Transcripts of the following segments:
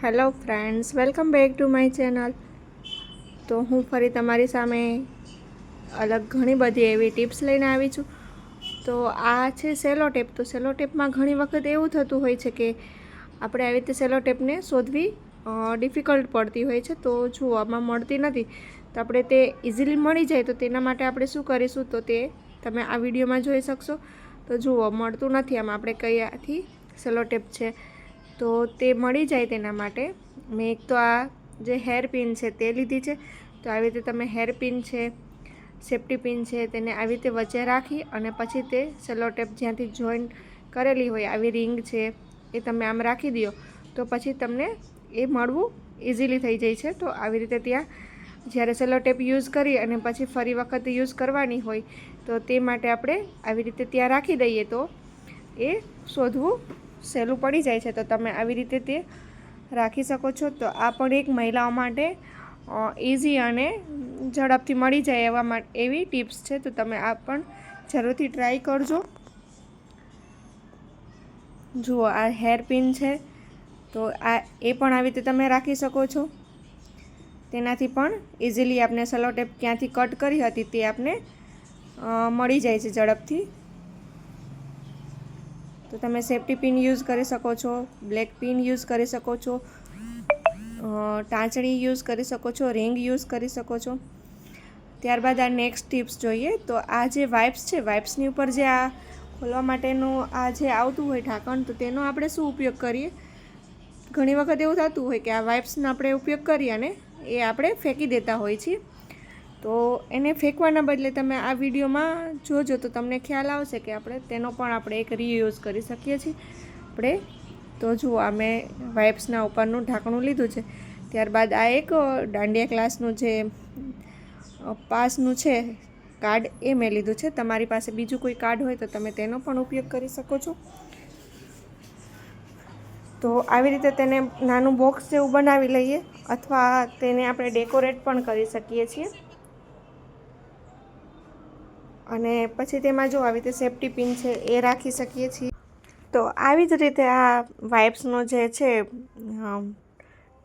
Hello friends, welcome back to my channel. તો હું ફરી તમારી સામે અલગ ઘણી બધી એવી ટિપ્સ લઈને આવી છું. તો આ છે સેલો ટેપ. તો સેલો ટેપમાં ઘણી વખત એવું થતું હોય છે કે આપણે આવી રીતે સેલો ટેપને શોધવી ડિફિકલ્ટ પડતી હોય છે. તો જુઓ, આમાં મળતી નથી, તો આપણે તે ઇઝીલી મળી જાય તો તેના માટે આપણે શું કરીશું તો તે તમે આ વિડીયોમાં જોઈ શકશો. તો જુઓ, મળતું નથી આમાં આપણે કયાથી સેલો ટેપ છે તો તે મળી જાય તેના માટે મેં એક તો આ જે હેર પિન છે તે લીધી છે. તો આવી રીતે તમે હેર પિન છે, સેફ્ટી પિન છે, તેને આવી રીતે વચ્ચે રાખી અને પછી તે સેલો ટેપ જ્યાંથી જોઈન કરેલી હોય આવી રિંગ છે એ તમે આમ રાખી દો તો પછી તમને એ મળવું ઇઝીલી થઈ જાય છે. તો આવી રીતે ત્યાં જ્યારે સેલો ટેપ યુઝ કરી અને પછી ફરી વખત યુઝ કરવાની હોય તો તે માટે આપણે આવી રીતે ત્યાં રાખી દઈએ તો એ શોધવું સહેલું પડી જાય છે. તો તમે આવી રીતે તે રાખી શકો છો. તો આ પણ એક મહિલાઓ માટે ઇઝી અને ઝડપથી મળી જાય એવી ટિપ્સ છે. તો તમે આ પણ જરૂરથી ટ્રાય કરજો. જુઓ, આ હેર પિન છે તો આ એ પણ આવી રીતે તમે રાખી શકો છો. તેનાથી પણ ઇઝીલી આપણે સેલો ટેપ ક્યાંથી કટ કરી હતી તે આપણે મળી જાય છે ઝડપથી. તો તમે સેફ્ટી પિન યુઝ કરી શકો છો, બ્લેક પિન યુઝ કરી શકો છો, ટાંચણી યુઝ કરી શકો છો, રિંગ યુઝ કરી શકો છો. ત્યારબાદ આ નેક્સ્ટ ટિપ્સ જોઈએ. તો આ જે વાઇપ્સ છે, વાઇપ્સની ઉપર જે આ ખોલવા માટેનું આ જે આવતું હોય ઢાંકણ, તો તેનો આપણે શું ઉપયોગ કરીએ? ઘણી વખત એવું થતું હોય કે આ વાઇપ્સનો આપણે ઉપયોગ કરીએ અને એ આપણે ફેંકી દેતા હોય છીએ. તો એને ફેંકવાના બદલે તમે આ વિડીયોમાં જોજો તો તમને ખ્યાલ આવશે કે તેનો પણ આપણે એક રીયુઝ કરી શકીએ છીએ આપણે. તો જુઓ, આ મેં વાઇપ્સના ઉપરનું ઢાંકણું લીધું છે. ત્યારબાદ આ એક દાંડિયા ક્લાસનું જે પાસનું છે કાર્ડ એ મેં લીધું છે. તમારી પાસે બીજું કોઈ કાર્ડ હોય તો તમે તેનો પણ ઉપયોગ કરી શકો છો. તો આવી રીતે તેને નાનું બોક્સ જેવું બનાવી લઈએ અથવા તેને આપણે ડેકોરેટ પણ કરી શકીએ છીએ. અને પછી તેમાં જો આવી રીતે સેફ્ટી પિન છે એ રાખી શકીએ છીએ. તો આવી જ રીતે આ વાઇપ્સનો જે છે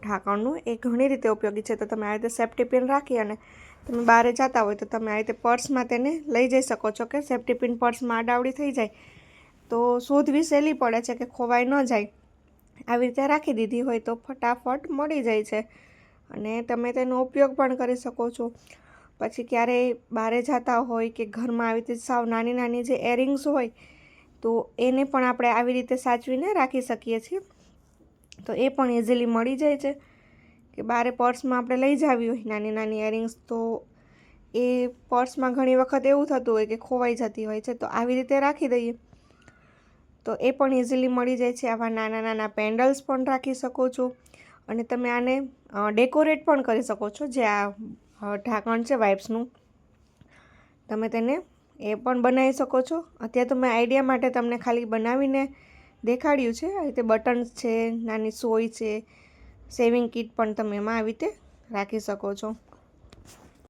ઢાંકણનું એ ઘણી રીતે ઉપયોગી છે. તો તમે આવી રીતે સેફ્ટી પિન રાખી અને તમે બહાર જતા હોય તો તમે આવી રીતે પર્સમાં તેને લઈ જઈ શકો છો કે સેફ્ટી પિન પર્સમાં આડાવડી થઈ જાય તો શોધવી સહેલી પડે છે કે ખોવાઈ ન જાય. આવી રીતે રાખી દીધી હોય તો ફટાફટ મળી જાય છે અને તમે તેનો ઉપયોગ પણ કરી શકો છો. પછી ક્યારેય બહાર જતા હોય કે ઘરમાં આવી રીતે સાવ નાની નાની જે એરિંગ્સ હોય તો એને પણ આપણે આવી રીતે સાચવીને રાખી શકીએ છીએ. તો એ પણ ઇઝીલી મળી જાય છે કે બહાર પર્સમાં આપણે લઈ જાવી હોય નાની નાની એરિંગ્સ તો એ પર્સમાં ઘણી વખત એવું થતું હોય કે ખોવાઈ જતી હોય છે. તો આવી રીતે રાખી દઈએ તો એ પણ ઇઝીલી મળી જાય છે. આવા નાના નાના પેન્ડલ્સ પણ રાખી શકો છો અને તમે આને ડેકોરેટ પણ કરી શકો છો. જે આ ઢાંકણ છે વાઇપ્સનું, તમે તેને એ પણ બનાવી શકો છો. અત્યારે તો મેં આઈડિયા માટે તમને ખાલી બનાવીને દેખાડ્યું છે. આવી રીતે બટન્સ છે, નાની સોય છે, સેવિંગ કિટ પણ તમે એમાં આવી રીતે રાખી શકો છો.